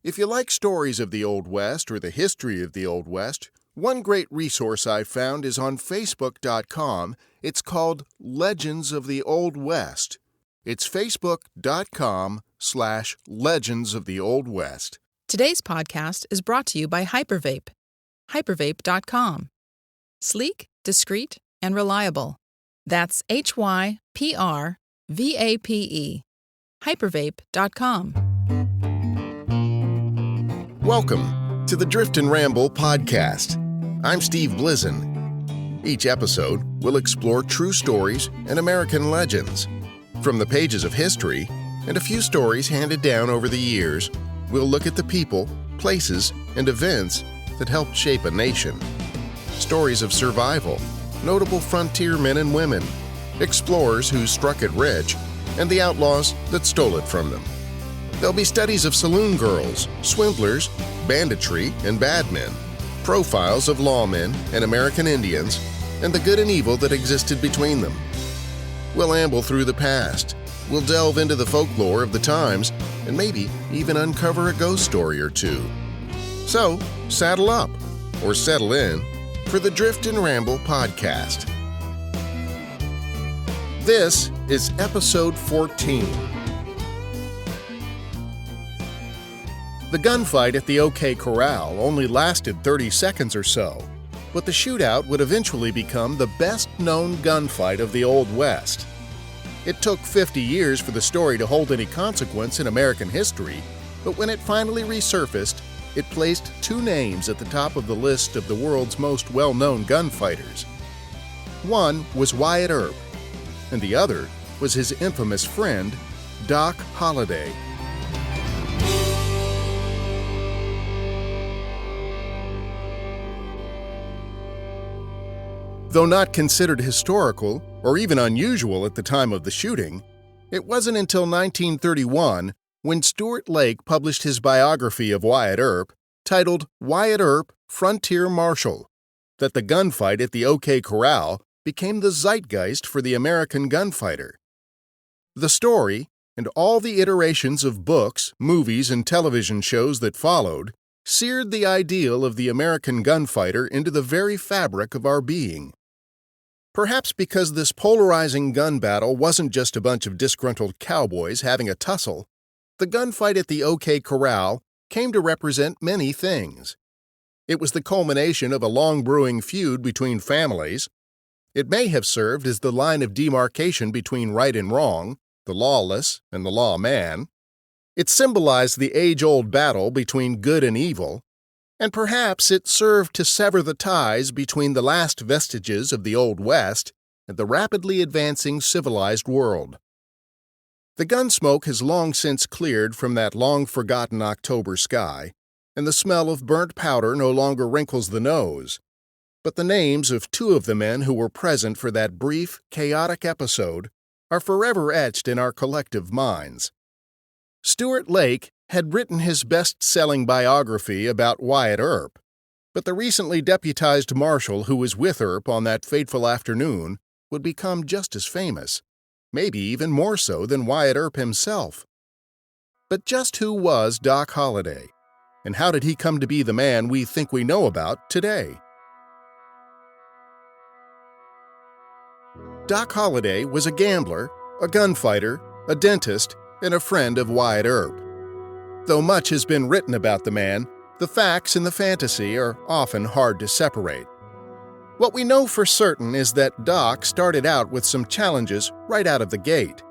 If you like stories of the Old West or the history of the Old West, one great resource I've found is on Facebook.com. It's called Legends of the Old West. It's Facebook.com/Legends of the Old West. Today's podcast is brought to you by Hypervape. Hypervape.com. Sleek, discreet, and reliable. That's HYPRVAPE. Hypervape.com. Welcome to the Drift and Ramble podcast. I'm Steve Blizin. Each episode will explore true stories and American legends. From the pages of history and a few stories handed down over the years, we'll look at the people, places, and events that helped shape a nation. Stories of survival, notable frontier men and women, explorers who struck it rich, and the outlaws that stole it from them. There'll be studies of saloon girls, swindlers, banditry, and bad men, profiles of lawmen and American Indians, and the good and evil that existed between them. We'll amble through the past. We'll delve into the folklore of the times and maybe even uncover a ghost story or two. So, saddle up or settle in for the Drift and Ramble podcast. This is episode 14. The gunfight at the OK Corral only lasted 30 seconds or so, but the shootout would eventually become the best-known gunfight of the Old West. It took 50 years for the story to hold any consequence in American history, but when it finally resurfaced, it placed two names at the top of the list of the world's most well-known gunfighters. One was Wyatt Earp, and the other was his infamous friend, Doc Holliday. Though not considered historical or even unusual at the time of the shooting, it wasn't until 1931 when Stuart Lake published his biography of Wyatt Earp, titled Wyatt Earp, Frontier Marshal, that the gunfight at the OK Corral became the zeitgeist for the American gunfighter. The story, and all the iterations of books, movies, and television shows that followed, seared the ideal of the American gunfighter into the very fabric of our being. Perhaps because this polarizing gun battle wasn't just a bunch of disgruntled cowboys having a tussle, the gunfight at the OK Corral came to represent many things. It was the culmination of a long-brewing feud between families. It may have served as the line of demarcation between right and wrong, the lawless and the lawman. It symbolized the age-old battle between good and evil, and perhaps it served to sever the ties between the last vestiges of the Old West and the rapidly advancing civilized world. The gun smoke has long since cleared from that long-forgotten October sky, and the smell of burnt powder no longer wrinkles the nose. But the names of two of the men who were present for that brief, chaotic episode are forever etched in our collective minds. Stuart Lake had written his best-selling biography about Wyatt Earp, but the recently deputized marshal who was with Earp on that fateful afternoon would become just as famous, maybe even more so than Wyatt Earp himself. But just who was Doc Holliday, and how did he come to be the man we think we know about today? Doc Holliday was a gambler, a gunfighter, a dentist, and a friend of Wyatt Earp. Though much has been written about the man, the facts and the fantasy are often hard to separate. What we know for certain is that Doc started out with some challenges right out of the gate.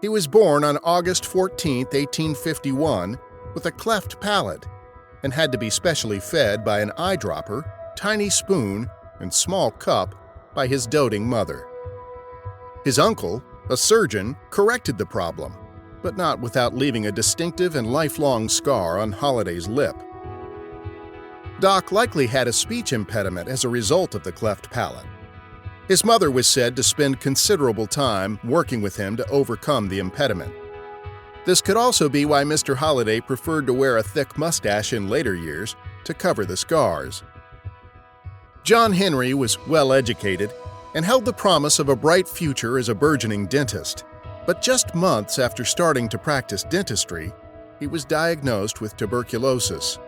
He was born on August 14, 1851, with a cleft palate, and had to be specially fed by an eyedropper, tiny spoon, and small cup by his doting mother. His uncle, a surgeon, corrected the problem, but not without leaving a distinctive and lifelong scar on Holliday's lip. Doc likely had a speech impediment as a result of the cleft palate. His mother was said to spend considerable time working with him to overcome the impediment. This could also be why Mr. Holliday preferred to wear a thick mustache in later years to cover the scars. John Henry was well-educated and held the promise of a bright future as a burgeoning dentist. But just months after starting to practice dentistry, he was diagnosed with tuberculosis,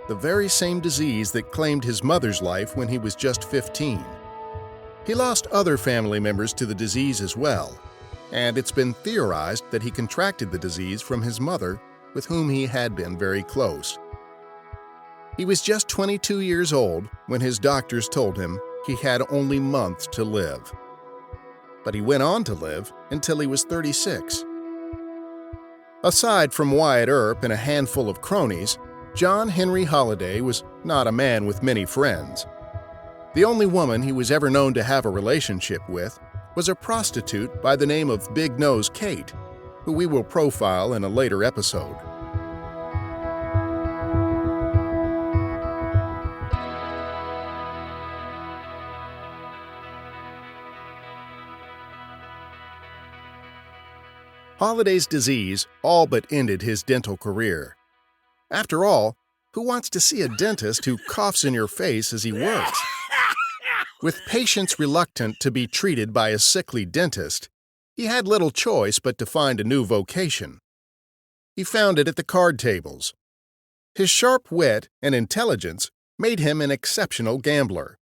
the very same disease that claimed his mother's life when he was just 15. He lost other family members to the disease as well, and it's been theorized that he contracted the disease from his mother, with whom he had been very close. He was just 22 years old when his doctors told him he had only months to live. But he went on to live until he was 36. Aside from Wyatt Earp and a handful of cronies, John Henry Holliday was not a man with many friends. The only woman he was ever known to have a relationship with was a prostitute by the name of Big Nose Kate, who we will profile in a later episode. Holliday's disease all but ended his dental career. After all, who wants to see a dentist who coughs in your face as he works? With patients reluctant to be treated by a sickly dentist, he had little choice but to find a new vocation. He found it at the card tables. His sharp wit and intelligence made him an exceptional gambler.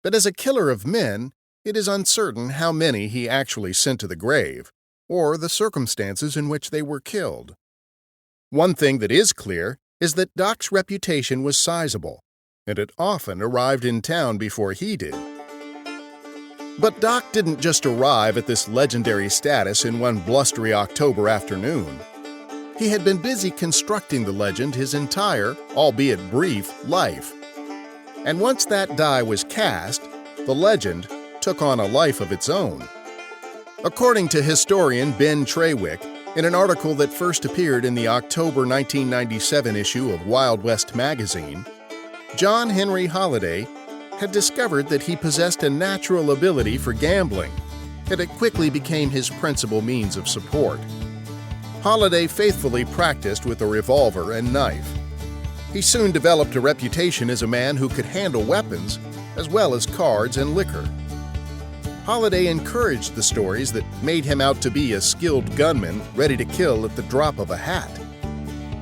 But as a killer of men, it is uncertain how many he actually sent to the grave, or the circumstances in which they were killed. One thing that is clear is that Doc's reputation was sizable, and it often arrived in town before he did. But Doc didn't just arrive at this legendary status in one blustery October afternoon. He had been busy constructing the legend his entire, albeit brief, life. And once that die was cast, the legend took on a life of its own. According to historian Ben Trawick, in an article that first appeared in the October 1997 issue of Wild West magazine, John Henry Holliday had discovered that he possessed a natural ability for gambling, and it quickly became his principal means of support. Holliday faithfully practiced with a revolver and knife. He soon developed a reputation as a man who could handle weapons, as well as cards and liquor. Holliday encouraged the stories that made him out to be a skilled gunman ready to kill at the drop of a hat.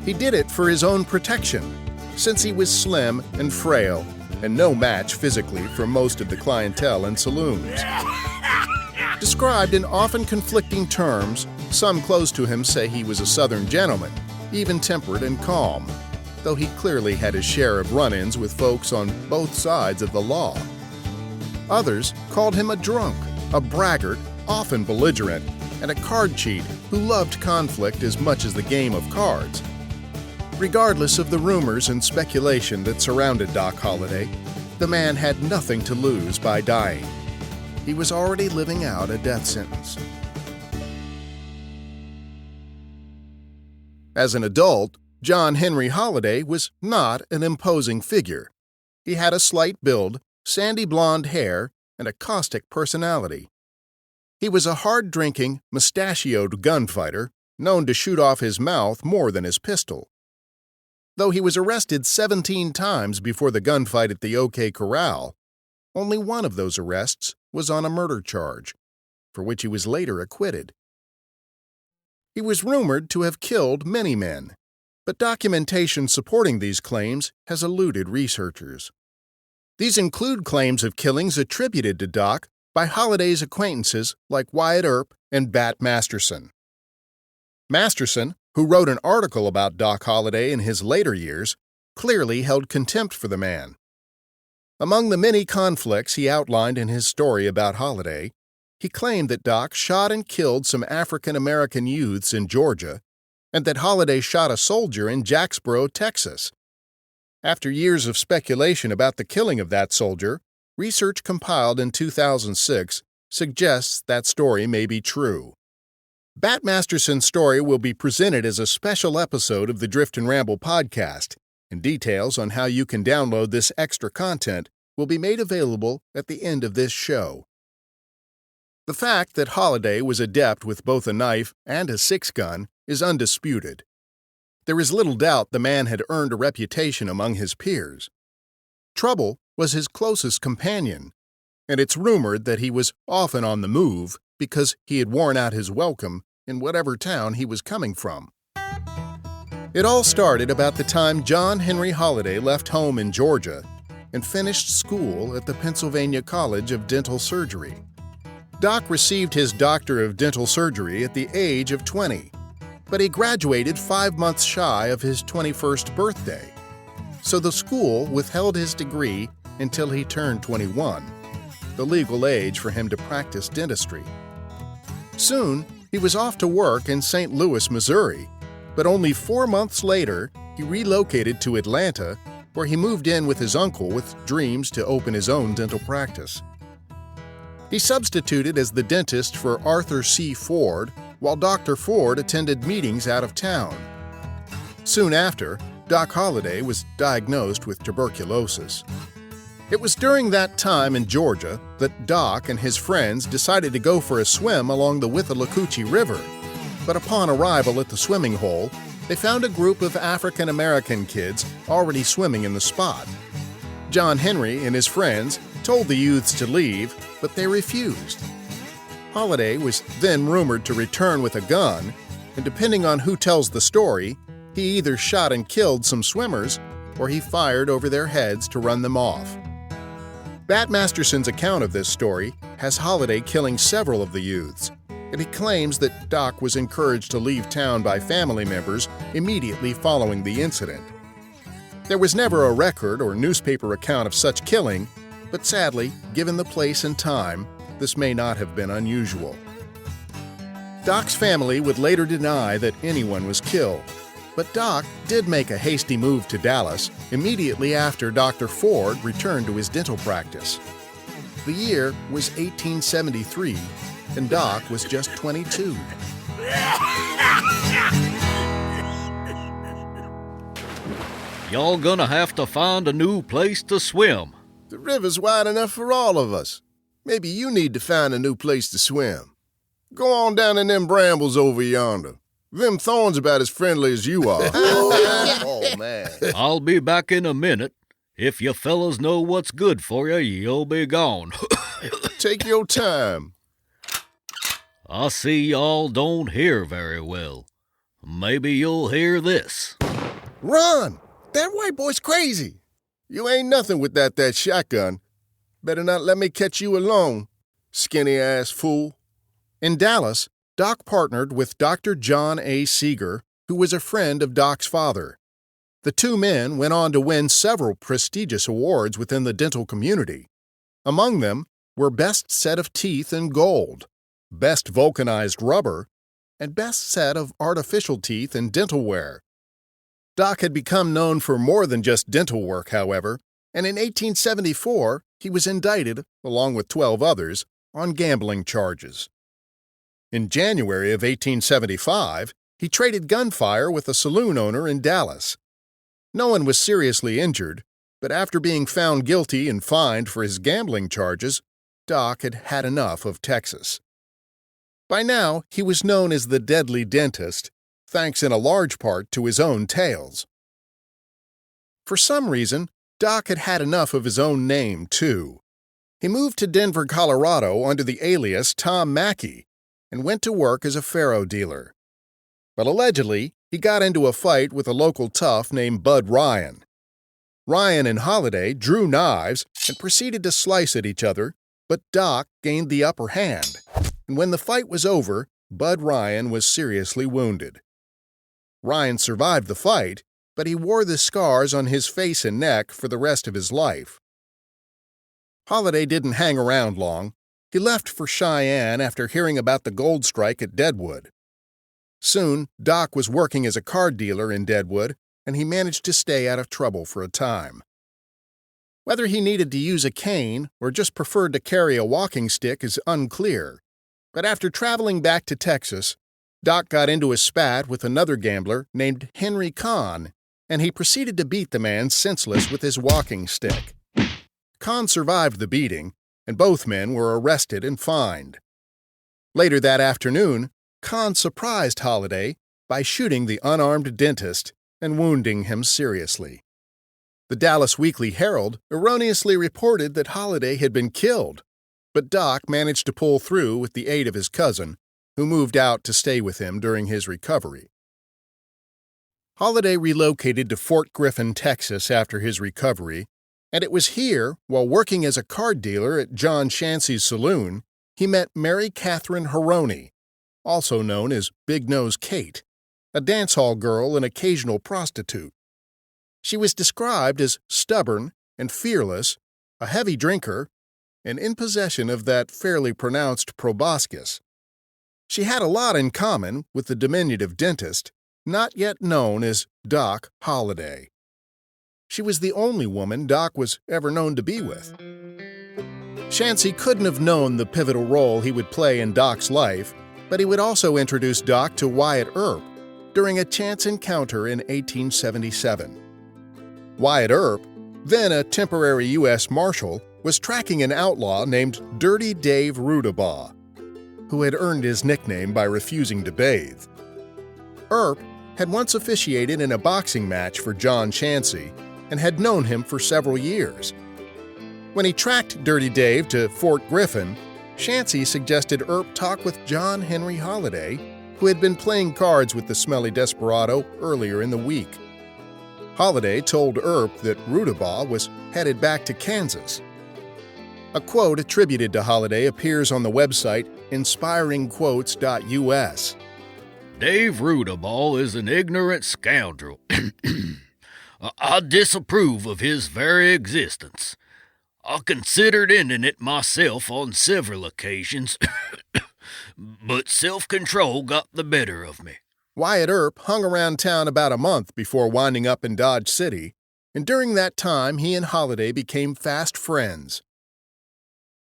He did it for his own protection, since he was slim and frail and no match physically for most of the clientele in saloons. Described in often conflicting terms, some close to him say he was a Southern gentleman, even-tempered and calm, though he clearly had his share of run-ins with folks on both sides of the law. Others called him a drunk, a braggart, often belligerent, and a card cheat who loved conflict as much as the game of cards. Regardless of the rumors and speculation that surrounded Doc Holliday, the man had nothing to lose by dying. He was already living out a death sentence. As an adult, John Henry Holliday was not an imposing figure. He had a slight build, sandy blonde hair, and a caustic personality. He was a hard-drinking, mustachioed gunfighter, known to shoot off his mouth more than his pistol. Though he was arrested 17 times before the gunfight at the OK Corral, only one of those arrests was on a murder charge, for which he was later acquitted. He was rumored to have killed many men, but documentation supporting these claims has eluded researchers. These include claims of killings attributed to Doc by Holliday's acquaintances like Wyatt Earp and Bat Masterson. Masterson, who wrote an article about Doc Holliday in his later years, clearly held contempt for the man. Among the many conflicts he outlined in his story about Holliday, he claimed that Doc shot and killed some African-American youths in Georgia, and that Holliday shot a soldier in Jacksboro, Texas. After years of speculation about the killing of that soldier, research compiled in 2006 suggests that story may be true. Bat Masterson's story will be presented as a special episode of the Drift and Ramble podcast, and details on how you can download this extra content will be made available at the end of this show. The fact that Holliday was adept with both a knife and a six-gun is undisputed. There is little doubt the man had earned a reputation among his peers. Trouble was his closest companion, and it's rumored that he was often on the move because he had worn out his welcome in whatever town he was coming from. It all started about the time John Henry Holliday left home in Georgia and finished school at the Pennsylvania College of Dental Surgery. Doc received his Doctor of Dental Surgery at the age of 20, but he graduated 5 months shy of his 21st birthday, so the school withheld his degree until he turned 21, the legal age for him to practice dentistry. Soon, he was off to work in St. Louis, Missouri, but only 4 months later, he relocated to Atlanta, where he moved in with his uncle with dreams to open his own dental practice. He substituted as the dentist for Arthur C. Ford, while Dr. Ford attended meetings out of town. Soon after, Doc Holliday was diagnosed with tuberculosis. It was during that time in Georgia that Doc and his friends decided to go for a swim along the Withlacoochee River. But upon arrival at the swimming hole, they found a group of African American kids already swimming in the spot. John Henry and his friends told the youths to leave, but they refused. Holliday was then rumored to return with a gun, and depending on who tells the story, he either shot and killed some swimmers or he fired over their heads to run them off. Bat Masterson's account of this story has Holliday killing several of the youths, and he claims that Doc was encouraged to leave town by family members immediately following the incident. There was never a record or newspaper account of such killing, but sadly, given the place and time, this may not have been unusual. Doc's family would later deny that anyone was killed, but Doc did make a hasty move to Dallas immediately after Dr. Ford returned to his dental practice. The year was 1873, and Doc was just 22. Y'all gonna have to find a new place to swim. The river's wide enough for all of us. Maybe you need to find a new place to swim. Go on down in them brambles over yonder. Them thorns about as friendly as you are. Oh, man. I'll be back in a minute. If you fellas know what's good for you, you'll be gone. Take your time. I see y'all don't hear very well. Maybe you'll hear this. Run! That white boy's crazy. You ain't nothing with that shotgun. Better not let me catch you alone, skinny-ass fool. In Dallas, Doc partnered with Dr. John A. Seeger, who was a friend of Doc's father. The two men went on to win several prestigious awards within the dental community. Among them were Best Set of Teeth in Gold, Best Vulcanized Rubber, and Best Set of Artificial Teeth in Dental Wear. Doc had become known for more than just dental work, however, and in 1874 he was indicted, along with 12 others, on gambling charges. In January of 1875, he traded gunfire with a saloon owner in Dallas. No one was seriously injured, but after being found guilty and fined for his gambling charges, Doc had had enough of Texas. By now, he was known as the Deadly Dentist, thanks in a large part to his own tales. For some reason, Doc had had enough of his own name, too. He moved to Denver, Colorado under the alias Tom Mackey and went to work as a faro dealer. But allegedly, he got into a fight with a local tough named Bud Ryan. Ryan and Holliday drew knives and proceeded to slice at each other, but Doc gained the upper hand, and when the fight was over, Bud Ryan was seriously wounded. Ryan survived the fight, but he wore the scars on his face and neck for the rest of his life. Holliday didn't hang around long. He left for Cheyenne after hearing about the gold strike at Deadwood. Soon, Doc was working as a card dealer in Deadwood, and he managed to stay out of trouble for a time. Whether he needed to use a cane or just preferred to carry a walking stick is unclear, but after traveling back to Texas, Doc got into a spat with another gambler named Henry Kahn, and he proceeded to beat the man senseless with his walking stick. Kahn survived the beating, and both men were arrested and fined. Later that afternoon, Kahn surprised Holliday by shooting the unarmed dentist and wounding him seriously. The Dallas Weekly Herald erroneously reported that Holliday had been killed, but Doc managed to pull through with the aid of his cousin, who moved out to stay with him during his recovery. Holliday relocated to Fort Griffin, Texas after his recovery, and it was here, while working as a card dealer at John Shancy's saloon, he met Mary Catherine Haroni, also known as Big Nose Kate, a dance hall girl and occasional prostitute. She was described as stubborn and fearless, a heavy drinker, and in possession of that fairly pronounced proboscis. She had a lot in common with the diminutive dentist, not yet known as Doc Holliday. She was the only woman Doc was ever known to be with. Shancy couldn't have known the pivotal role he would play in Doc's life, but he would also introduce Doc to Wyatt Earp during a chance encounter in 1877. Wyatt Earp, then a temporary U.S. Marshal, was tracking an outlaw named Dirty Dave Rudabaugh, who had earned his nickname by refusing to bathe. Earp had once officiated in a boxing match for John Shancy and had known him for several years. When he tracked Dirty Dave to Fort Griffin, Shancy suggested Earp talk with John Henry Holliday, who had been playing cards with the smelly desperado earlier in the week. Holliday told Earp that Rudabaugh was headed back to Kansas. A quote attributed to Holliday appears on the website inspiringquotes.us. Dave Rudabaugh is an ignorant scoundrel. I disapprove of his very existence. I considered ending it myself on several occasions, but self-control got the better of me. Wyatt Earp hung around town about a month before winding up in Dodge City, and during that time he and Holliday became fast friends.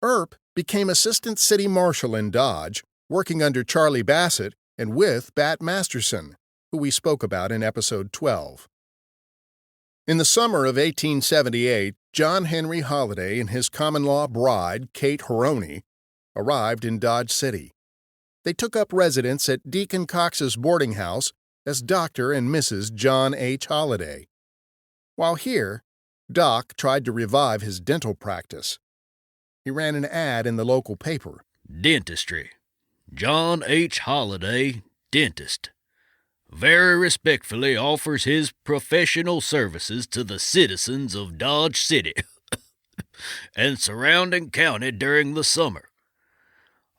Earp became assistant city marshal in Dodge, working under Charlie Bassett and with Bat Masterson, who we spoke about in episode 12. In the summer of 1878, John Henry Holliday and his common-law bride, Kate Haroni, arrived in Dodge City. They took up residence at Deacon Cox's boarding house as Dr. and Mrs. John H. Holliday. While here, Doc tried to revive his dental practice. He ran an ad in the local paper. Dentistry. John H. Holliday, dentist. Very respectfully offers his professional services to the citizens of Dodge City and surrounding county during the summer.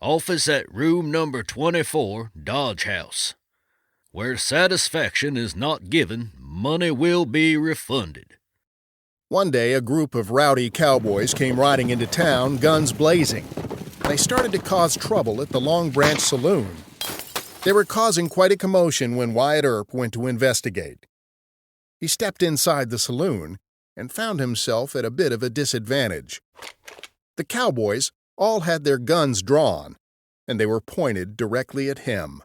Office at room number 24, Dodge House. Where satisfaction is not given, money will be refunded. One day, a group of rowdy cowboys came riding into town, guns blazing. They started to cause trouble at the Long Branch Saloon. They were causing quite a commotion when Wyatt Earp went to investigate. He stepped inside the saloon and found himself at a bit of a disadvantage. The cowboys all had their guns drawn, and they were pointed directly at him.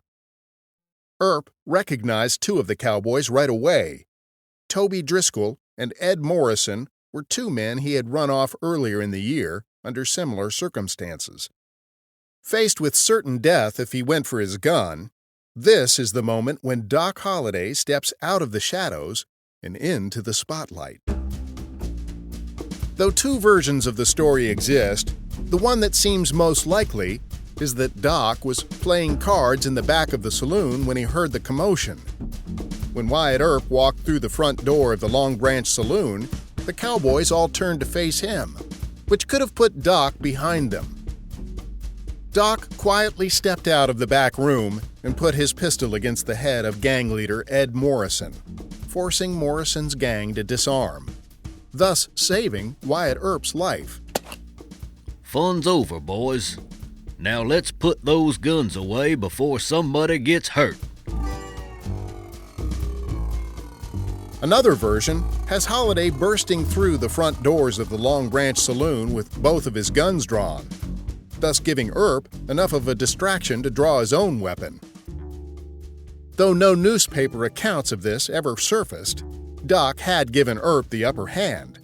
Earp recognized two of the cowboys right away. Toby Driscoll and Ed Morrison were two men he had run off earlier in the year under similar circumstances. Faced with certain death if he went for his gun, this is the moment when Doc Holliday steps out of the shadows and into the spotlight. Though two versions of the story exist, the one that seems most likely is that Doc was playing cards in the back of the saloon when he heard the commotion. When Wyatt Earp walked through the front door of the Long Branch Saloon, the cowboys all turned to face him, which could have put Doc behind them. Doc quietly stepped out of the back room and put his pistol against the head of gang leader Ed Morrison, forcing Morrison's gang to disarm, thus saving Wyatt Earp's life. Fun's over, boys. Now let's put those guns away before somebody gets hurt. Another version has Holliday bursting through the front doors of the Long Branch Saloon with both of his guns drawn, thus giving Earp enough of a distraction to draw his own weapon. Though no newspaper accounts of this ever surfaced, Doc had given Earp the upper hand.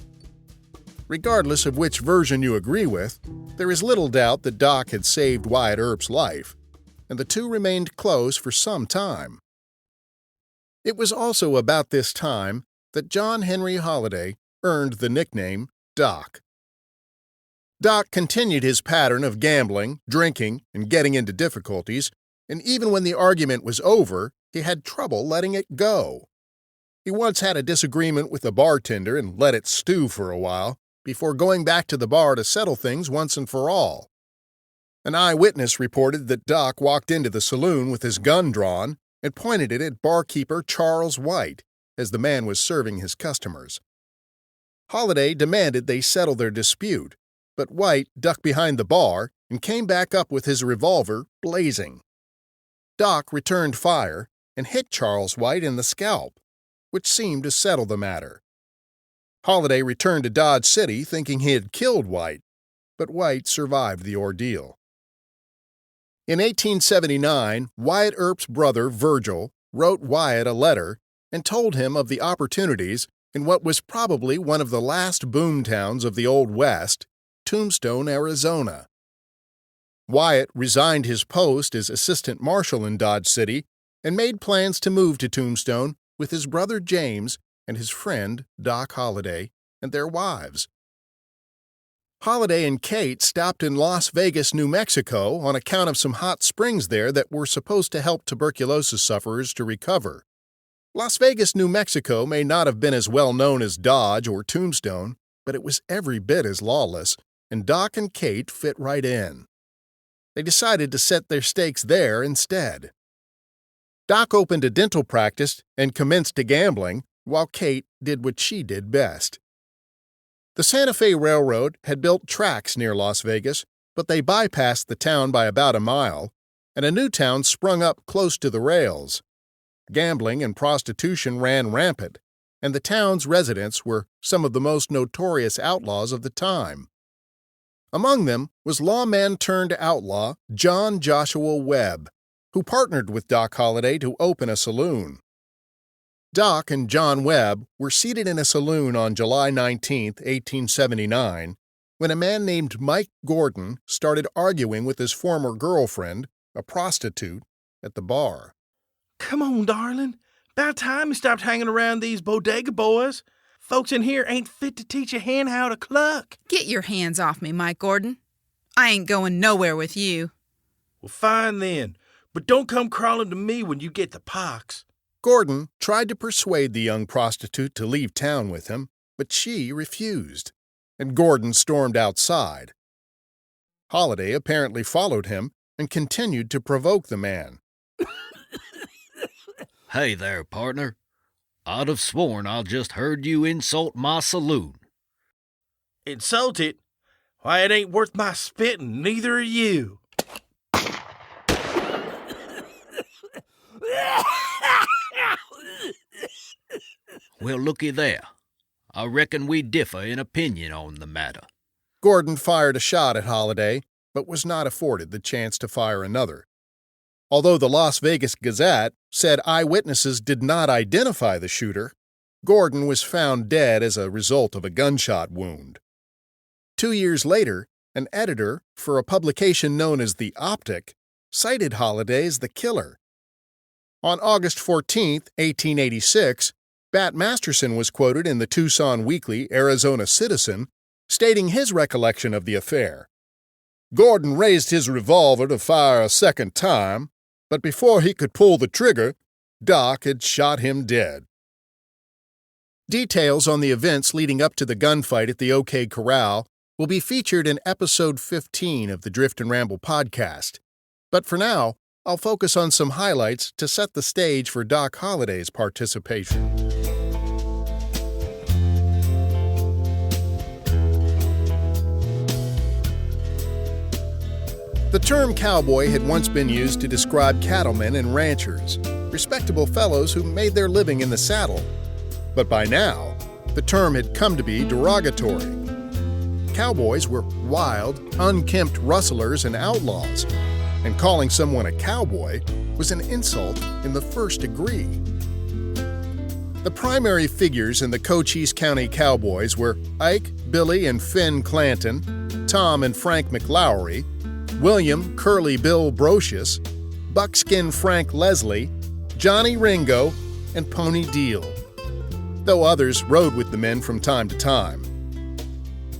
Regardless of which version you agree with, there is little doubt that Doc had saved Wyatt Earp's life, and the two remained close for some time. It was also about this time that John Henry Holliday earned the nickname Doc. Doc continued his pattern of gambling, drinking, and getting into difficulties, and even when the argument was over, he had trouble letting it go. He once had a disagreement with the bartender and let it stew for a while before going back to the bar to settle things once and for all. An eyewitness reported that Doc walked into the saloon with his gun drawn and pointed it at barkeeper Charles White as the man was serving his customers. Holliday demanded they settle their dispute, but White ducked behind the bar and came back up with his revolver blazing. Doc returned fire and hit Charles White in the scalp, which seemed to settle the matter. Holliday returned to Dodge City thinking he had killed White, but White survived the ordeal. In 1879, Wyatt Earp's brother, Virgil, wrote Wyatt a letter and told him of the opportunities in what was probably one of the last boom towns of the Old West, Tombstone, Arizona. Wyatt resigned his post as assistant marshal in Dodge City and made plans to move to Tombstone with his brother James and his friend Doc Holliday and their wives. Holliday and Kate stopped in Las Vegas, New Mexico on account of some hot springs there that were supposed to help tuberculosis sufferers to recover. Las Vegas, New Mexico may not have been as well known as Dodge or Tombstone, but it was every bit as lawless, and Doc and Kate fit right in. They decided to set their stakes there instead. Doc opened a dental practice and commenced to gambling, while Kate did what she did best. The Santa Fe Railroad had built tracks near Las Vegas, but they bypassed the town by about a mile, and a new town sprung up close to the rails. Gambling and prostitution ran rampant, and the town's residents were some of the most notorious outlaws of the time. Among them was lawman-turned-outlaw John Joshua Webb, who partnered with Doc Holliday to open a saloon. Doc and John Webb were seated in a saloon on July 19, 1879, when a man named Mike Gordon started arguing with his former girlfriend, a prostitute, at the bar. "Come on, darling. About time you stopped hanging around these bodega boys. Folks in here ain't fit to teach a hen how to cluck." Get your hands off me, Mike Gordon. I ain't going nowhere with you. "Well, fine then, but don't come crawling to me when you get the pox." Gordon tried to persuade the young prostitute to leave town with him, but she refused, and Gordon stormed outside. Holliday apparently followed him and continued to provoke the man. Hey there, partner. I'd have sworn I just heard you insult my saloon. "Insult it? Why, it ain't worth my spitting, neither are you." Well, looky there. I reckon we differ in opinion on the matter. Gordon fired a shot at Holliday, but was not afforded the chance to fire another. Although the Las Vegas Gazette said eyewitnesses did not identify the shooter, Gordon was found dead as a result of a gunshot wound. 2 years later, an editor for a publication known as The Optic cited Holliday as the killer. On August 14, 1886, Bat Masterson was quoted in the Tucson Weekly Arizona Citizen, stating his recollection of the affair. Gordon raised his revolver to fire a second time, but before he could pull the trigger, Doc had shot him dead. Details on the events leading up to the gunfight at the OK Corral will be featured in Episode 15 of the Drift and Ramble podcast. But for now, I'll focus on some highlights to set the stage for Doc Holliday's participation. The term cowboy had once been used to describe cattlemen and ranchers, respectable fellows who made their living in the saddle. But by now, the term had come to be derogatory. Cowboys were wild, unkempt rustlers and outlaws, and calling someone a cowboy was an insult in the first degree. The primary figures in the Cochise County Cowboys were Ike, Billy, and Finn Clanton, Tom and Frank McLowry, William Curly Bill Brocious, Buckskin Frank Leslie, Johnny Ringo, and Pony Deal, though others rode with the men from time to time.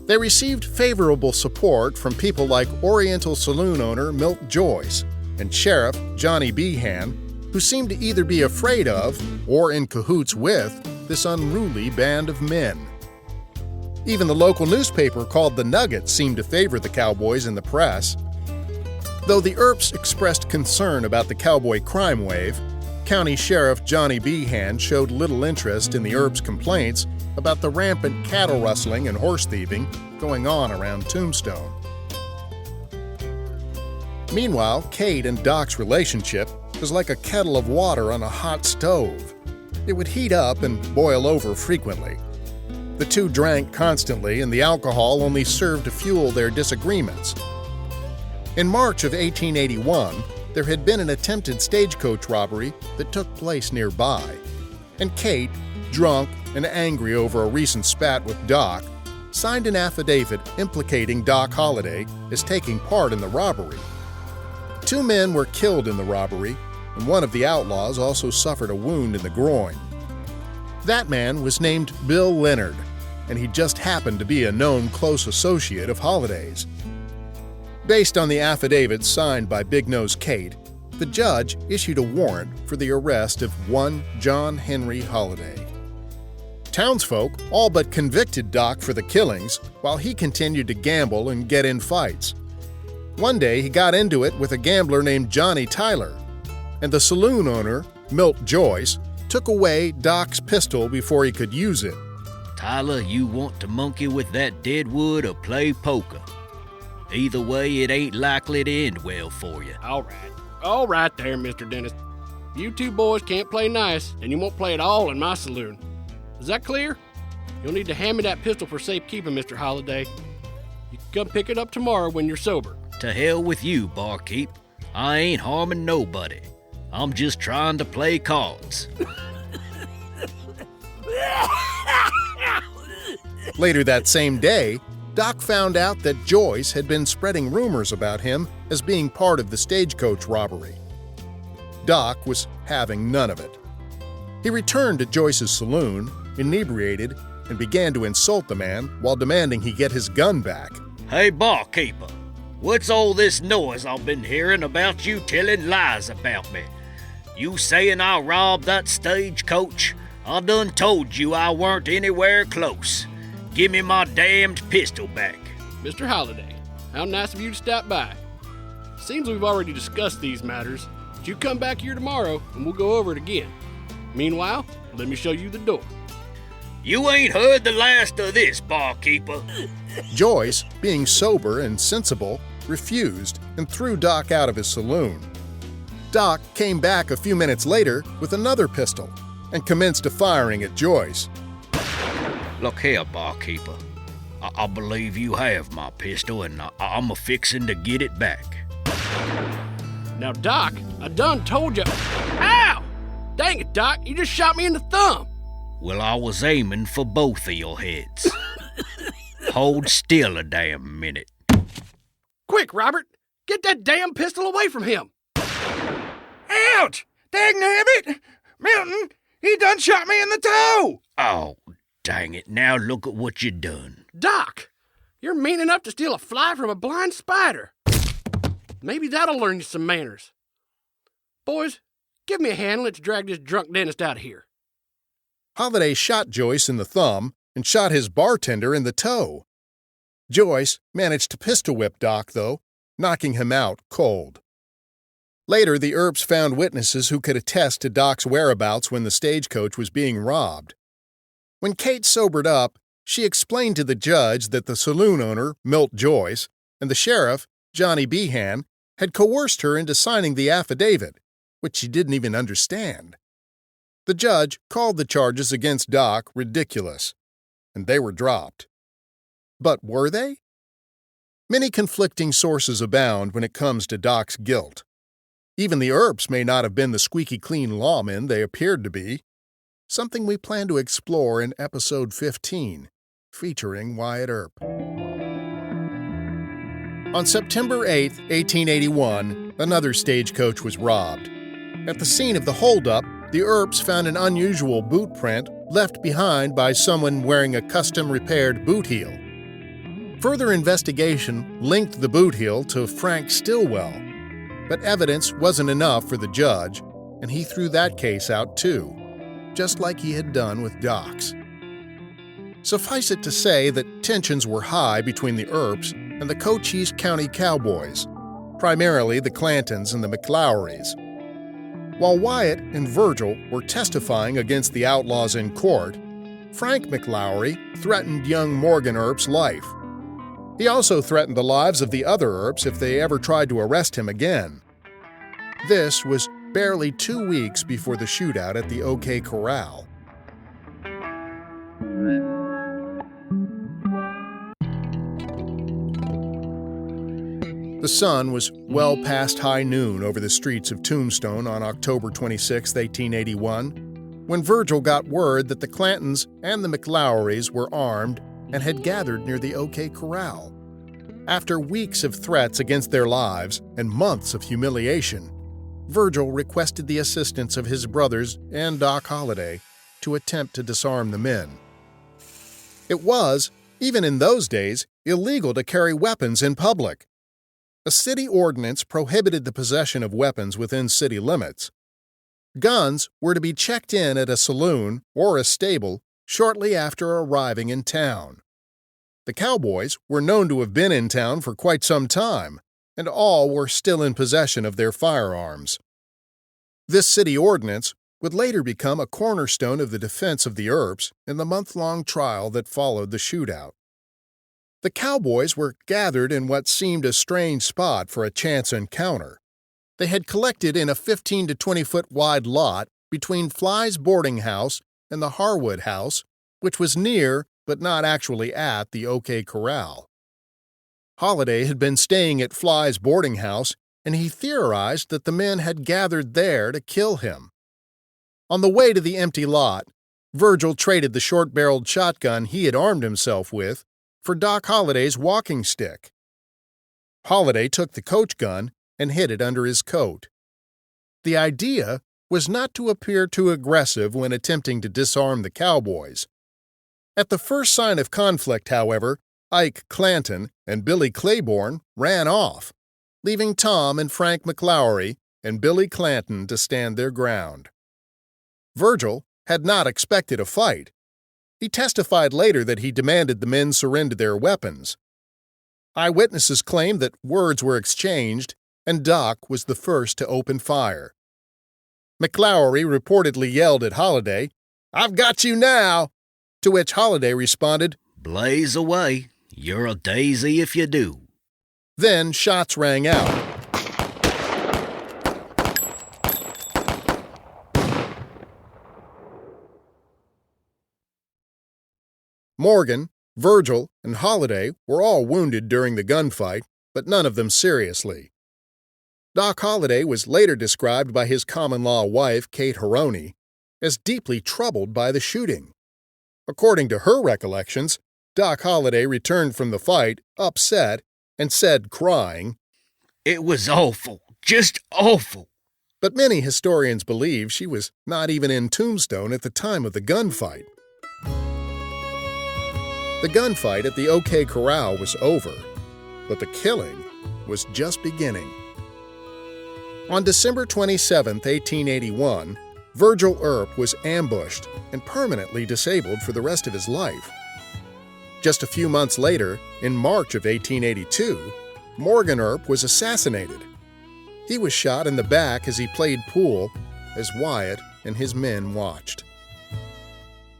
They received favorable support from people like Oriental saloon owner Milt Joyce and Sheriff Johnny Behan, who seemed to either be afraid of or in cahoots with this unruly band of men. Even the local newspaper called the Nugget seemed to favor the cowboys in the press. Though the Earps expressed concern about the cowboy crime wave, County Sheriff Johnny Behan showed little interest in the Earps' complaints about the rampant cattle rustling and horse thieving going on around Tombstone. Meanwhile, Kate and Doc's relationship was like a kettle of water on a hot stove. It would heat up and boil over frequently. The two drank constantly, and the alcohol only served to fuel their disagreements. In March of 1881, there had been an attempted stagecoach robbery that took place nearby, and Kate, drunk and angry over a recent spat with Doc, signed an affidavit implicating Doc Holliday as taking part in the robbery. 2 men were killed in the robbery, and one of the outlaws also suffered a wound in the groin. That man was named Bill Leonard, and he just happened to be a known close associate of Holliday's. Based on the affidavit signed by Big Nose Kate, the judge issued a warrant for the arrest of one John Henry Holliday. Townsfolk all but convicted Doc for the killings while he continued to gamble and get in fights. One day he got into it with a gambler named Johnny Tyler, and the saloon owner, Milt Joyce, took away Doc's pistol before he could use it. Tyler, you want to monkey with that deadwood or play poker? Either way, it ain't likely to end well for you. All right there, Mr. Dennis. If you two boys can't play nice, then you won't play at all in my saloon. Is that clear? You'll need to hand me that pistol for safekeeping, Mr. Holliday. You can come pick it up tomorrow when you're sober. To hell with you, barkeep. I ain't harming nobody. I'm just trying to play cards. Later that same day, Doc found out that Joyce had been spreading rumors about him as being part of the stagecoach robbery. Doc was having none of it. He returned to Joyce's saloon, inebriated, and began to insult the man while demanding he get his gun back. Hey, barkeeper, what's all this noise I've been hearing about you telling lies about me? You saying I robbed that stagecoach? I done told you I weren't anywhere close. Give me my damned pistol back. Mr. Holliday, how nice of you to stop by. Seems we've already discussed these matters, but you come back here tomorrow and we'll go over it again. Meanwhile, let me show you the door. You ain't heard the last of this, barkeeper. Joyce, being sober and sensible, refused and threw Doc out of his saloon. Doc came back a few minutes later with another pistol and commenced firing at Joyce. Look here, barkeeper. I believe you have my pistol, and I'm a-fixin' to get it back. Now, Doc, I done told you. Ow! Dang it, Doc, you just shot me in the thumb. Well, I was aiming for both of your heads. Hold still a damn minute. Quick, Robert, get that damn pistol away from him. Ouch! Dagnabbit! Milton, he done shot me in the toe! Oh, dang it. Now look at what you done. Doc, you're mean enough to steal a fly from a blind spider. Maybe that'll learn you some manners. Boys, give me a hand and let's drag this drunk dentist out of here. Holliday shot Joyce in the thumb and shot his bartender in the toe. Joyce managed to pistol whip Doc, though, knocking him out cold. Later, the Earps found witnesses who could attest to Doc's whereabouts when the stagecoach was being robbed. When Kate sobered up, she explained to the judge that the saloon owner, Milt Joyce, and the sheriff, Johnny Behan, had coerced her into signing the affidavit, which she didn't even understand. The judge called the charges against Doc ridiculous, and they were dropped. But were they? Many conflicting sources abound when it comes to Doc's guilt. Even the Earps may not have been the squeaky clean lawmen they appeared to be, something we plan to explore in episode 15, featuring Wyatt Earp. On September 8, 1881, another stagecoach was robbed. At the scene of the holdup, the Earps found an unusual boot print left behind by someone wearing a custom-repaired boot heel. Further investigation linked the boot heel to Frank Stillwell, but evidence wasn't enough for the judge, and he threw that case out too. just like he had done with Doc's. Suffice it to say that tensions were high between the Earps and the Cochise County Cowboys, primarily the Clantons and the McLaurys. While Wyatt and Virgil were testifying against the outlaws in court, Frank McLaury threatened young Morgan Earp's life. He also threatened the lives of the other Earps if they ever tried to arrest him again. This was barely 2 weeks before the shootout at the OK Corral. The sun was well past high noon over the streets of Tombstone on October 26, 1881, when Virgil got word that the Clantons and the McLaurys were armed and had gathered near the OK Corral. After weeks of threats against their lives and months of humiliation, Virgil requested the assistance of his brothers and Doc Holliday to attempt to disarm the men. It was, even in those days, illegal to carry weapons in public. A city ordinance prohibited the possession of weapons within city limits. Guns were to be checked in at a saloon or a stable shortly after arriving in town. The cowboys were known to have been in town for quite some time, and all were still in possession of their firearms. This city ordinance would later become a cornerstone of the defense of the Earps in the month-long trial that followed the shootout. The cowboys were gathered in what seemed a strange spot for a chance encounter. They had collected in a 15 to 20-foot wide lot between Fly's boarding house and the Harwood house, which was near but not actually at the OK Corral. Holliday had been staying at Fly's boarding house, and he theorized that the men had gathered there to kill him. On the way to the empty lot, Virgil traded the short-barreled shotgun he had armed himself with for Doc Holliday's walking stick. Holliday took the coach gun and hid it under his coat. The idea was not to appear too aggressive when attempting to disarm the cowboys. At the first sign of conflict, however, Ike Clanton and Billy Claiborne ran off, leaving Tom and Frank McLaury and Billy Clanton to stand their ground. Virgil had not expected a fight. He testified later that he demanded the men surrender their weapons. Eyewitnesses claimed that words were exchanged, and Doc was the first to open fire. McLaury reportedly yelled at Holliday, "I've got you now!" To which Holliday responded, "Blaze away. You're a daisy if you do." Then shots rang out. Morgan, Virgil, and Holliday were all wounded during the gunfight, but none of them seriously. Doc Holliday was later described by his common-law wife, Kate Haroni, as deeply troubled by the shooting. According to her recollections, Doc Holliday returned from the fight, upset, and said, crying, "It was awful, just awful." But many historians believe she was not even in Tombstone at the time of the gunfight. The gunfight at the OK Corral was over, but the killing was just beginning. On December 27, 1881, Virgil Earp was ambushed and permanently disabled for the rest of his life. Just a few months later, in March of 1882, Morgan Earp was assassinated. He was shot in the back as he played pool, as Wyatt and his men watched.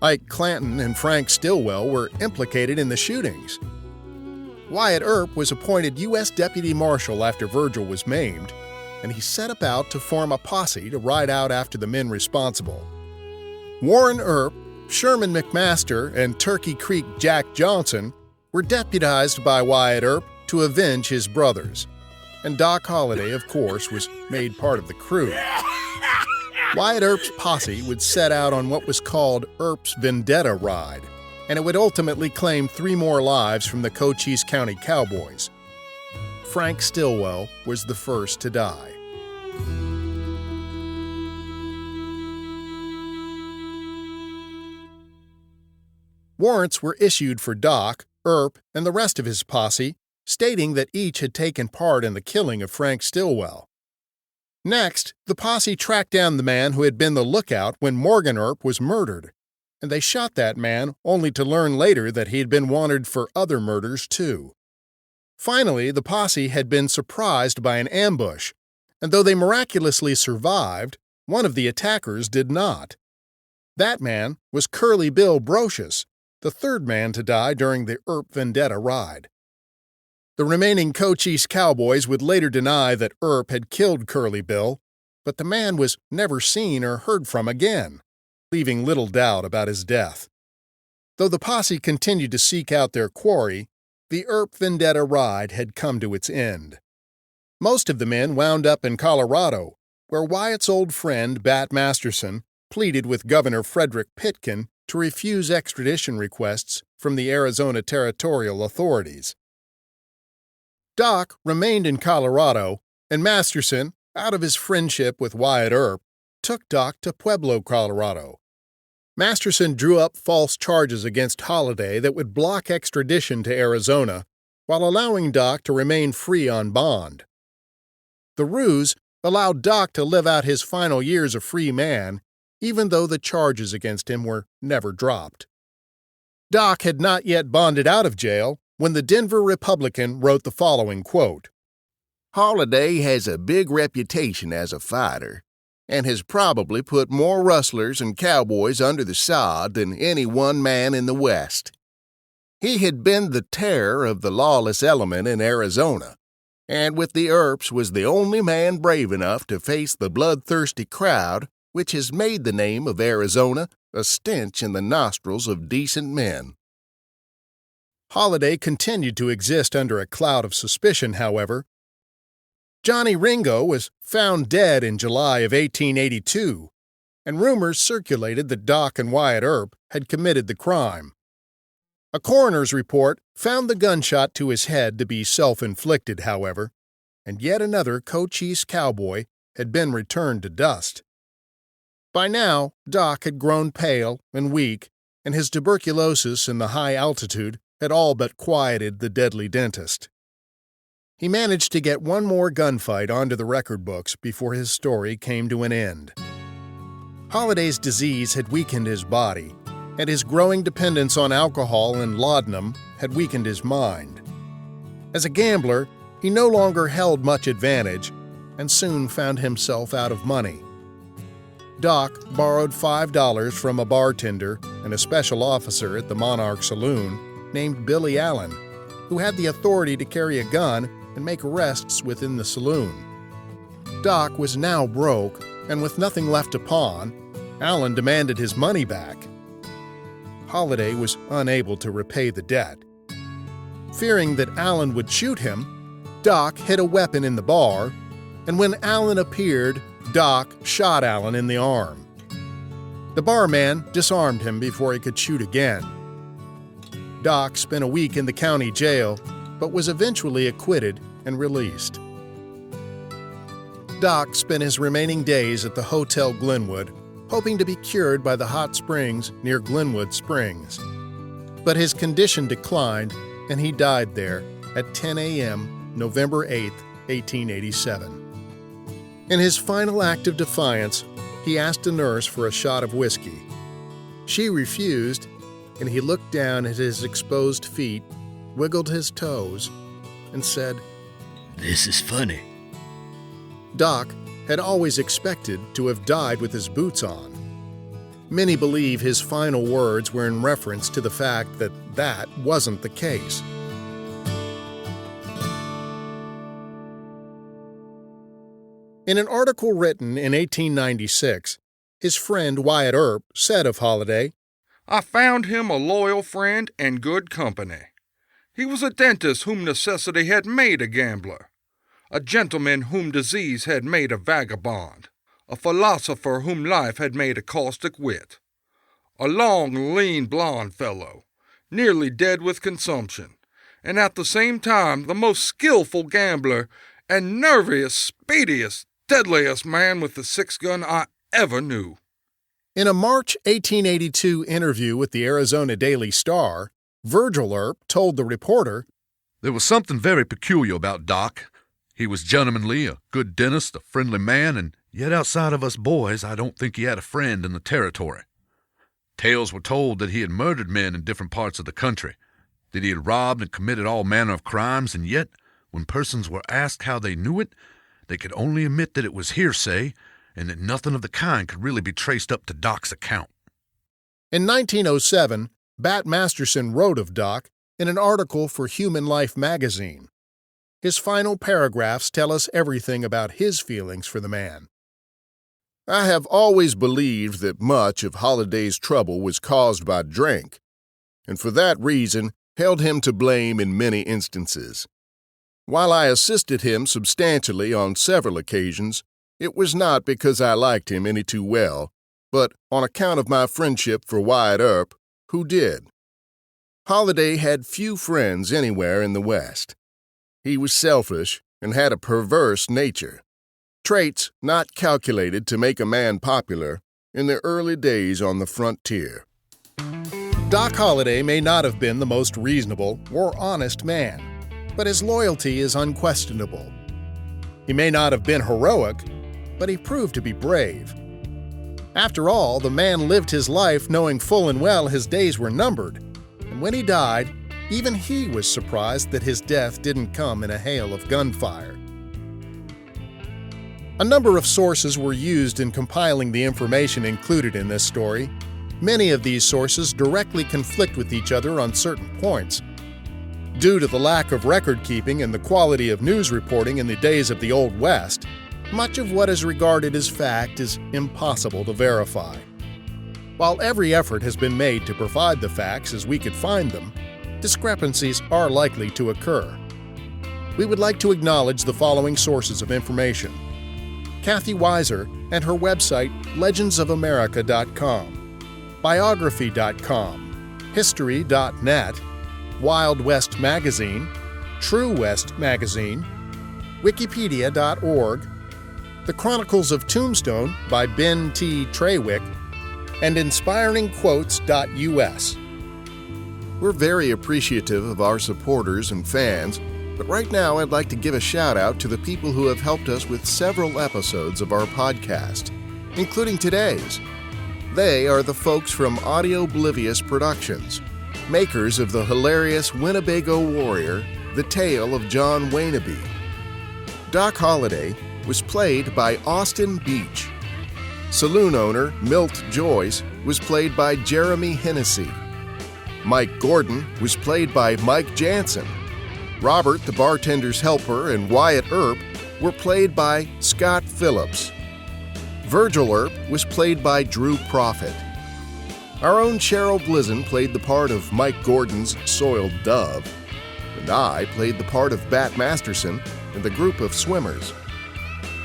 Ike Clanton and Frank Stillwell were implicated in the shootings. Wyatt Earp was appointed U.S. Deputy Marshal after Virgil was maimed, and he set about to form a posse to ride out after the men responsible. Warren Earp, Sherman McMaster, and Turkey Creek Jack Johnson were deputized by Wyatt Earp to avenge his brothers, and Doc Holliday, of course, was made part of the crew. Wyatt Earp's posse would set out on what was called Earp's Vendetta ride, and it would ultimately claim 3 more lives from the Cochise County Cowboys. Frank Stillwell was the first to die. Warrants were issued for Doc, Earp, and the rest of his posse, stating that each had taken part in the killing of Frank Stillwell. Next, the posse tracked down the man who had been the lookout when Morgan Earp was murdered, and they shot that man only to learn later that he had been wanted for other murders too. Finally, the posse had been surprised by an ambush, and though they miraculously survived, one of the attackers did not. That man was Curly Bill Brocious, the third man to die during the Earp Vendetta ride. The remaining Cochise cowboys would later deny that Earp had killed Curly Bill, but the man was never seen or heard from again, leaving little doubt about his death. Though the posse continued to seek out their quarry, the Earp Vendetta ride had come to its end. Most of the men wound up in Colorado, where Wyatt's old friend Bat Masterson pleaded with Governor Frederick Pitkin to refuse extradition requests from the Arizona territorial authorities. Doc remained in Colorado, and Masterson, out of his friendship with Wyatt Earp, took Doc to Pueblo, Colorado. Masterson drew up false charges against Holliday that would block extradition to Arizona, while allowing Doc to remain free on bond. The ruse allowed Doc to live out his final years a free man, even though the charges against him were never dropped. Doc had not yet bonded out of jail when the Denver Republican wrote the following quote, Holliday has a big reputation as a fighter, and has probably put more rustlers and cowboys under the sod than any one man in the West. He had been the terror of the lawless element in Arizona, and with the Earps was the only man brave enough to face the bloodthirsty crowd which has made the name of Arizona a stench in the nostrils of decent men. Holliday continued to exist under a cloud of suspicion, however. Johnny Ringo was found dead in July of 1882, and rumors circulated that Doc and Wyatt Earp had committed the crime. A coroner's report found the gunshot to his head to be self-inflicted, however, and yet another Cochise cowboy had been returned to dust. By now, Doc had grown pale and weak, and his tuberculosis and the high altitude had all but quieted the deadly dentist. He managed to get one more gunfight onto the record books before his story came to an end. Holliday's disease had weakened his body, and his growing dependence on alcohol and laudanum had weakened his mind. As a gambler, he no longer held much advantage and soon found himself out of money. Doc borrowed $5 from a bartender and a special officer at the Monarch Saloon named Billy Allen, who had the authority to carry a gun and make arrests within the saloon. Doc was now broke, and with nothing left to pawn, Allen demanded his money back. Holliday was unable to repay the debt. Fearing that Allen would shoot him, Doc hid a weapon in the bar, and when Allen appeared, Doc shot Allen in the arm. The barman disarmed him before he could shoot again. Doc spent a week in the county jail, but was eventually acquitted and released. Doc spent his remaining days at the Hotel Glenwood, hoping to be cured by the hot springs near Glenwood Springs. But his condition declined, and he died there at 10 a.m. November 8, 1887. In his final act of defiance, he asked a nurse for a shot of whiskey. She refused, and he looked down at his exposed feet, wiggled his toes, and said, "This is funny." Doc had always expected to have died with his boots on. Many believe his final words were in reference to the fact that that wasn't the case. In an article written in 1896, his friend Wyatt Earp said of Holliday, "I found him a loyal friend and good company. He was a dentist whom necessity had made a gambler, a gentleman whom disease had made a vagabond, a philosopher whom life had made a caustic wit, a long, lean, blond fellow, nearly dead with consumption, and at the same time the most skillful gambler and nerviest, speediest, deadliest man with the six-gun I ever knew." In a March 1882 interview with the Arizona Daily Star, Virgil Earp told the reporter, "There was something very peculiar about Doc. He was gentlemanly, a good dentist, a friendly man, and yet outside of us boys, I don't think he had a friend in the territory. Tales were told that he had murdered men in different parts of the country, that he had robbed and committed all manner of crimes, and yet, when persons were asked how they knew it, they could only admit that it was hearsay and that nothing of the kind could really be traced up to Doc's account. In 1907, Bat Masterson wrote of Doc in an article for Human Life magazine. His final paragraphs tell us everything about his feelings for the man. I have always believed that much of Holliday's trouble was caused by drink, and for that reason held him to blame in many instances. While I assisted him substantially on several occasions, it was not because I liked him any too well, but on account of my friendship for Wyatt Earp, who did. Holliday had few friends anywhere in the West. He was selfish and had a perverse nature, traits not calculated to make a man popular in the early days on the frontier. Doc Holliday may not have been the most reasonable or honest man, but his loyalty is unquestionable. He may not have been heroic, but he proved to be brave. After all, the man lived his life knowing full and well his days were numbered, and when he died, even he was surprised that his death didn't come in a hail of gunfire. A number of sources were used in compiling the information included in this story. Many of these sources directly conflict with each other on certain points. Due to the lack of record-keeping and the quality of news reporting in the days of the Old West, much of what is regarded as fact is impossible to verify. While every effort has been made to provide the facts as we could find them, discrepancies are likely to occur. We would like to acknowledge the following sources of information: Kathy Weiser and her website legendsofamerica.com, biography.com, history.net, Wild West Magazine, True West Magazine, wikipedia.org, The Chronicles of Tombstone by Ben T. Trawick, and inspiringquotes.us. We're very appreciative of our supporters and fans, but right now I'd like to give a shout out to the people who have helped us with several episodes of our podcast, including today's. They are the folks from Audio Oblivious Productions, makers of the hilarious Winnebago Warrior, The Tale of John Waynaby. Doc Holliday was played by Austin Beach. Saloon owner Milt Joyce was played by Jeremy Hennessy. Mike Gordon was played by Mike Jansen. Robert, the bartender's helper, and Wyatt Earp were played by Scott Phillips. Virgil Earp was played by Drew Prophet. Our own Cheryl Blizzen played the part of Mike Gordon's Soiled Dove, and I played the part of Bat Masterson and the group of swimmers.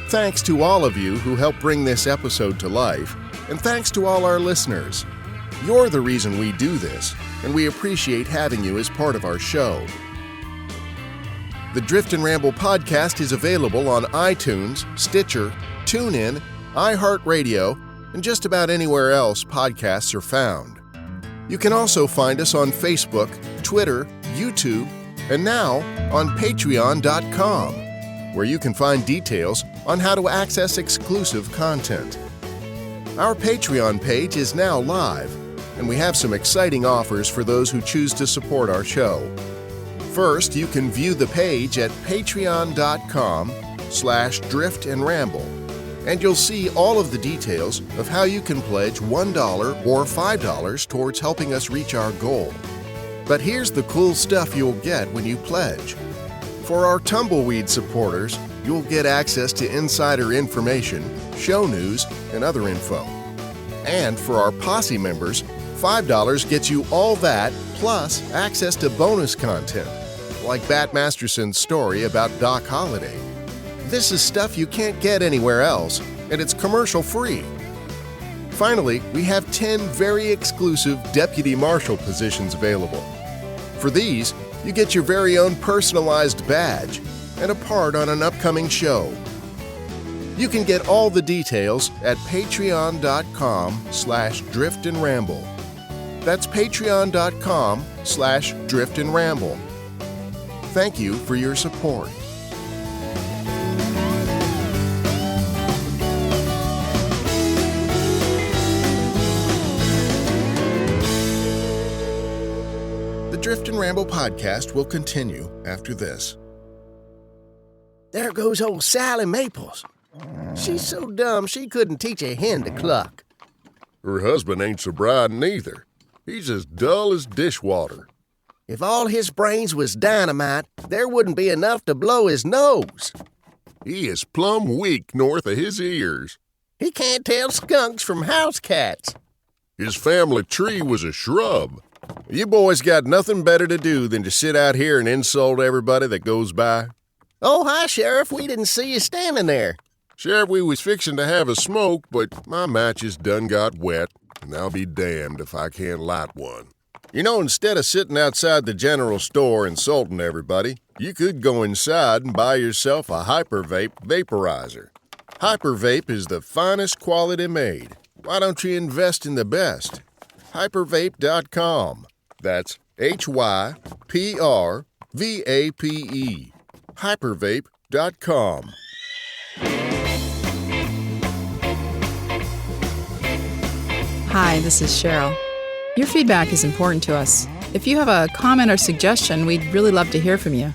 Thanks to all of you who helped bring this episode to life, and thanks to all our listeners. You're the reason we do this, and we appreciate having you as part of our show. The Drift and Ramble podcast is available on iTunes, Stitcher, TuneIn, iHeartRadio, and just about anywhere else podcasts are found. You can also find us on Facebook, Twitter, YouTube, and now on Patreon.com, where you can find details on how to access exclusive content. Our Patreon page is now live, and we have some exciting offers for those who choose to support our show. First, you can view the page at patreon.com/driftandramble, and you'll see all of the details of how you can pledge $1 or $5 towards helping us reach our goal. But here's the cool stuff you'll get when you pledge. For our Tumbleweed supporters, you'll get access to insider information, show news, and other info. And for our Posse members, $5 gets you all that, plus access to bonus content, like Bat Masterson's story about Doc Holliday. This is stuff you can't get anywhere else, and it's commercial-free. Finally, we have 10 very exclusive Deputy Marshal positions available. For these, you get your very own personalized badge and a part on an upcoming show. You can get all the details at patreon.com/driftandramble. That's patreon.com/driftandramble. Thank you for your support. Drift and Ramble podcast will continue after this. There goes old Sally Maples. She's so dumb she couldn't teach a hen to cluck. Her husband ain't so bright neither. He's as dull as dishwater. If all his brains was dynamite, there wouldn't be enough to blow his nose. He is plumb weak north of his ears. He can't tell skunks from house cats. His family tree was a shrub. You boys got nothing better to do than to sit out here and insult everybody that goes by? Oh, hi, Sheriff. We didn't see you standing there. Sheriff, we was fixing to have a smoke, but my matches done got wet, and I'll be damned if I can't light one. You know, instead of sitting outside the general store insulting everybody, you could go inside and buy yourself a Hypervape vaporizer. Hypervape is the finest quality made. Why don't you invest in the best? Hypervape.com. That's Hypervape. Hypervape.com. Hi, this is Cheryl. Your feedback is important to us. If you have a comment or suggestion, we'd really love to hear from you.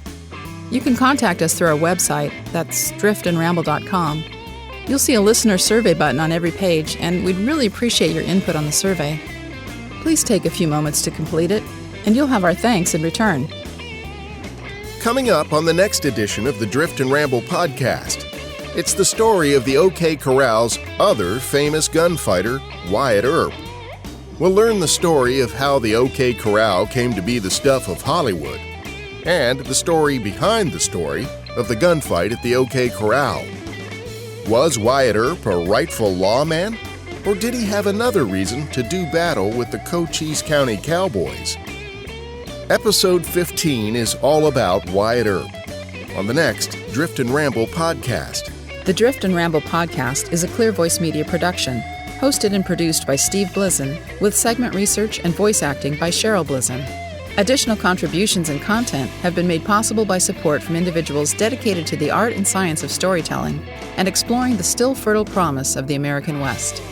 You can contact us through our website, that's driftandramble.com. You'll see a listener survey button on every page, and we'd really appreciate your input on the survey. Please take a few moments to complete it, and you'll have our thanks in return. Coming up on the next edition of the Drift and Ramble podcast, it's the story of the OK Corral's other famous gunfighter, Wyatt Earp. We'll learn the story of how the OK Corral came to be the stuff of Hollywood, and the story behind the story of the gunfight at the OK Corral. Was Wyatt Earp a rightful lawman, or did he have another reason to do battle with the Cochise County Cowboys? Episode 15 is all about Wyatt Earp on the next Drift and Ramble podcast. The Drift and Ramble podcast is a Clear Voice Media production, hosted and produced by Steve Blizin, with segment research and voice acting by Cheryl Blizin. Additional contributions and content have been made possible by support from individuals dedicated to the art and science of storytelling and exploring the still fertile promise of the American West.